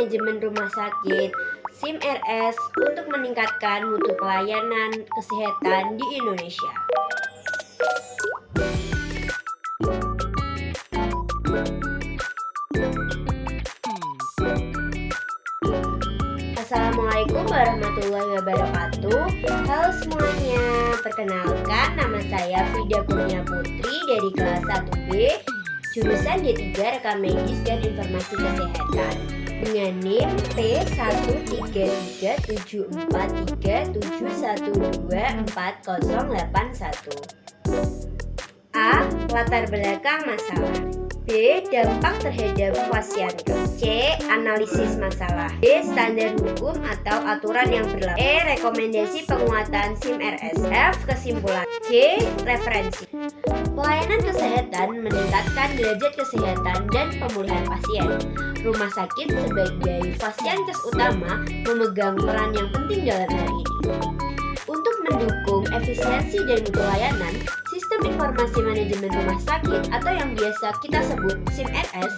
manajemen rumah sakit SIM-RS untuk meningkatkan mutu pelayanan kesehatan di Indonesia. Assalamualaikum warahmatullahi wabarakatuh. Halo semuanya, perkenalkan nama saya Frida Kurnia Putri dari kelas 1B, jurusan D3 Rekam Medis dan Informasi Kesehatan dengan NIM P1343743712408. A. Latar belakang masalah. B. Dampak terhadap fasiankes. C. Analisis masalah. D. Standar hukum atau aturan yang berlaku. E. Rekomendasi penguatan SIM-RS. F. Kesimpulan. G. Referensi. Pelayanan kesehatan meningkatkan derajat kesehatan dan pemulihan pasien. Rumah sakit sebagai fasiankes utama memegang peran yang penting dalam hal ini. Untuk mendukung efisiensi dan mutu layanan, Sistem Informasi Manajemen Rumah Sakit atau yang biasa kita sebut SIM-RS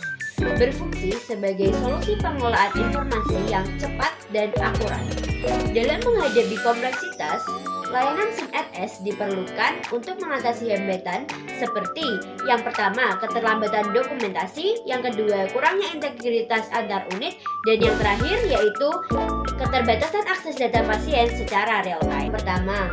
berfungsi sebagai solusi pengelolaan informasi yang cepat dan akurat. Dalam menghadapi kompleksitas, layanan SIM-RS diperlukan untuk mengatasi hambatan seperti yang pertama, keterlambatan dokumentasi, yang kedua, kurangnya integritas antar unit, dan yang terakhir yaitu keterbatasan akses data pasien secara real time. Pertama,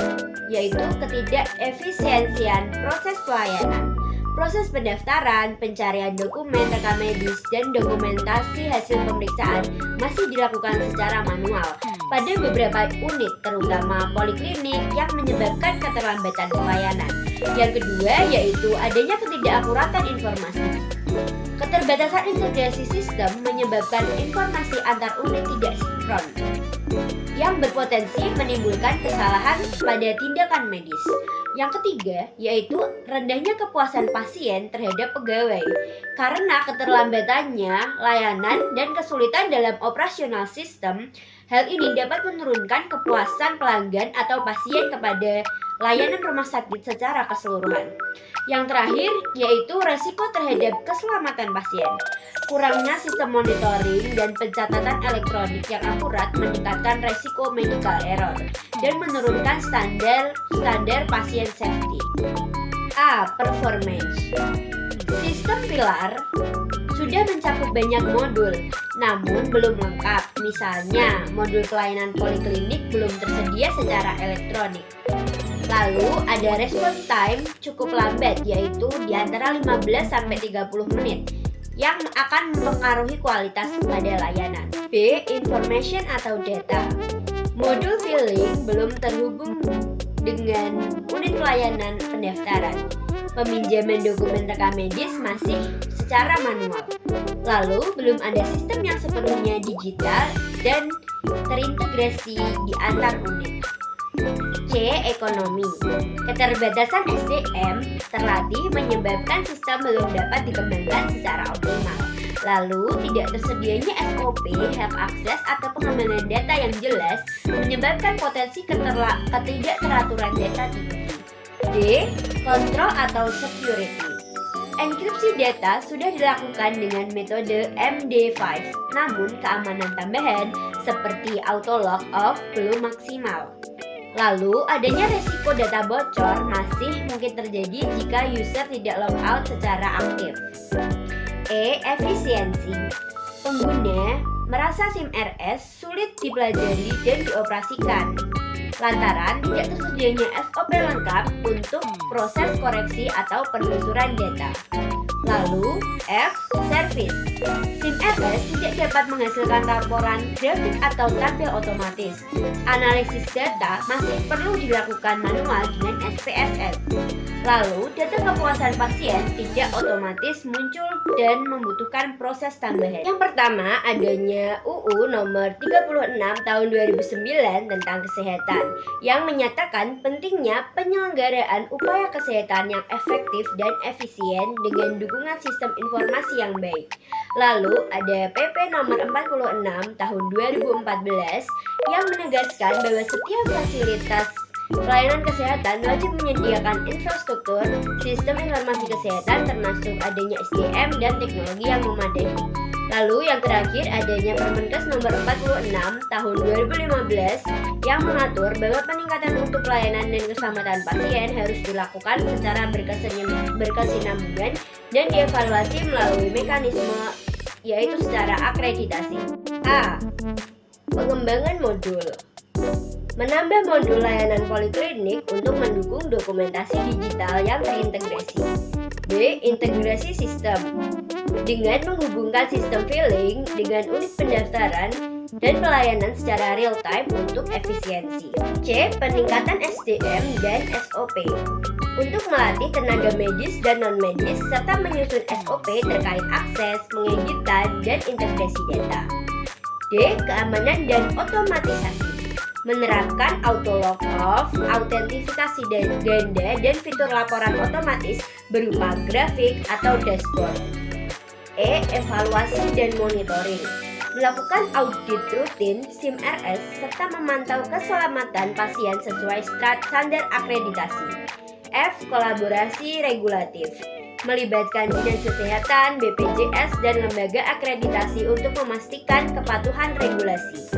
yaitu ketidakefisiensian proses pelayanan. Proses pendaftaran, pencarian dokumen rekam medis, dan dokumentasi hasil pemeriksaan masih dilakukan secara manual pada beberapa unit, terutama poliklinik, yang menyebabkan keterlambatan pelayanan. Yang kedua, yaitu adanya ketidakakuratan informasi. Keterbatasan integrasi sistem menyebabkan informasi antar unit tidak sinkron, yang berpotensi menimbulkan kesalahan pada tindakan medis. Yang ketiga, yaitu rendahnya kepuasan pasien terhadap pegawai karena keterlambatannya layanan dan kesulitan dalam operasional sistem. Hal ini dapat menurunkan kepuasan pelanggan atau pasien kepada layanan rumah sakit secara keseluruhan. Yang terakhir, yaitu resiko terhadap keselamatan pasien. Kurangnya sistem monitoring dan pencatatan elektronik yang akurat meningkatkan resiko medical error dan menurunkan standar pasien safety. A. Performance. Sistem pilar sudah mencakup banyak modul, namun belum lengkap. Misalnya, modul pelayanan poliklinik belum tersedia secara elektronik. Lalu ada response time cukup lambat, yaitu di antara 15-30 menit, yang akan mempengaruhi kualitas pada layanan. B. Information atau data. Modul filling belum terhubung dengan unit pelayanan pendaftaran. Peminjaman dokumen rekam medis masih secara manual. Lalu belum ada sistem yang sepenuhnya digital dan terintegrasi di antar unit. C. Ekonomi. Keterbatasan SDM terlatih menyebabkan sistem belum dapat dikembangkan secara optimal. Lalu tidak tersedianya SOP, health access atau pengembangan data yang jelas menyebabkan potensi ketidakteraturan data tinggi. D. Kontrol atau security. Enkripsi data sudah dilakukan dengan metode MD5, namun keamanan tambahan seperti auto log off belum maksimal. Lalu, adanya resiko data bocor masih mungkin terjadi jika user tidak logout secara aktif. E. Efisiensi. Pengguna merasa SIM-RS sulit dipelajari dan dioperasikan lantaran tidak tersedianya SOP lengkap untuk proses koreksi atau penelusuran data. Lalu, F. Service. SIM-RS tidak dapat menghasilkan laporan grafik atau tabel otomatis. Analisis data masih perlu dilakukan manual dengan SPSS. Lalu, data kepuasan pasien tidak otomatis muncul dan membutuhkan proses tambahan. Yang pertama, adanya UU nomor 36 tahun 2009 tentang kesehatan yang menyatakan pentingnya penyelenggaraan upaya kesehatan yang efektif dan efisien dengan dukungan sistem informasi yang baik. Lalu ada PP nomor 46 tahun 2014 yang menegaskan bahwa setiap fasilitas pelayanan kesehatan wajib menyediakan infrastruktur sistem informasi kesehatan termasuk adanya SDM dan teknologi yang memadai. Lalu yang terakhir adanya Permenkes nomor 46 tahun 2015 yang mengatur bahwa peningkatan untuk pelayanan dan keselamatan pasien harus dilakukan secara berkesinambungan dan dievaluasi melalui mekanisme yaitu secara akreditasi. A. Pengembangan modul. Menambah modul layanan poliklinik untuk mendukung dokumentasi digital yang terintegrasi. B. Integrasi sistem dengan menghubungkan sistem filling dengan unit pendaftaran dan pelayanan secara real time untuk efisiensi. C. Peningkatan SDM dan SOP untuk melatih tenaga medis dan non-medis serta menyusun SOP terkait akses, pengeditan, dan integrasi data. D. Keamanan dan otomatisasi menerapkan auto log off, autentifikasi ganda, dan fitur laporan otomatis berupa grafik atau dashboard. E. Evaluasi dan monitoring melakukan audit rutin SIM-RS serta memantau keselamatan pasien sesuai standar akreditasi. F. Kolaborasi regulatif melibatkan Dinas Kesehatan, BPJS, dan lembaga akreditasi untuk memastikan kepatuhan regulasi.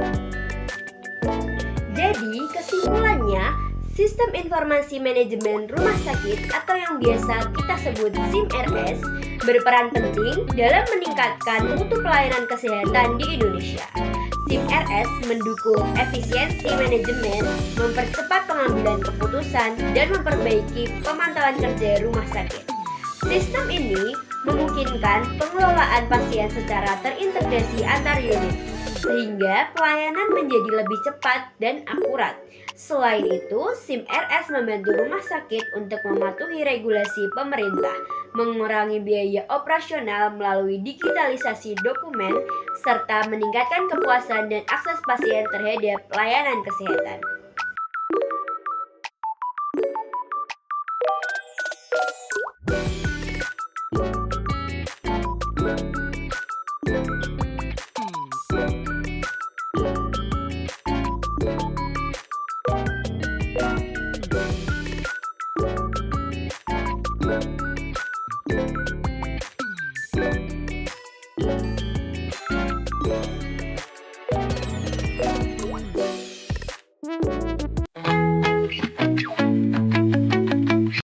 Jadi, kesimpulannya, Sistem Informasi Manajemen Rumah Sakit atau yang biasa kita sebut SIM-RS berperan penting dalam meningkatkan mutu pelayanan kesehatan di Indonesia. SIM-RS mendukung efisiensi manajemen, mempercepat pengambilan keputusan, dan memperbaiki pemantauan kerja rumah sakit. Sistem ini memungkinkan pengelolaan pasien secara terintegrasi antar unit, sehingga pelayanan menjadi lebih cepat dan akurat. Selain itu, SIM-RS membantu rumah sakit untuk mematuhi regulasi pemerintah, mengurangi biaya operasional melalui digitalisasi dokumen, serta meningkatkan kepuasan dan akses pasien terhadap layanan kesehatan. Thank you.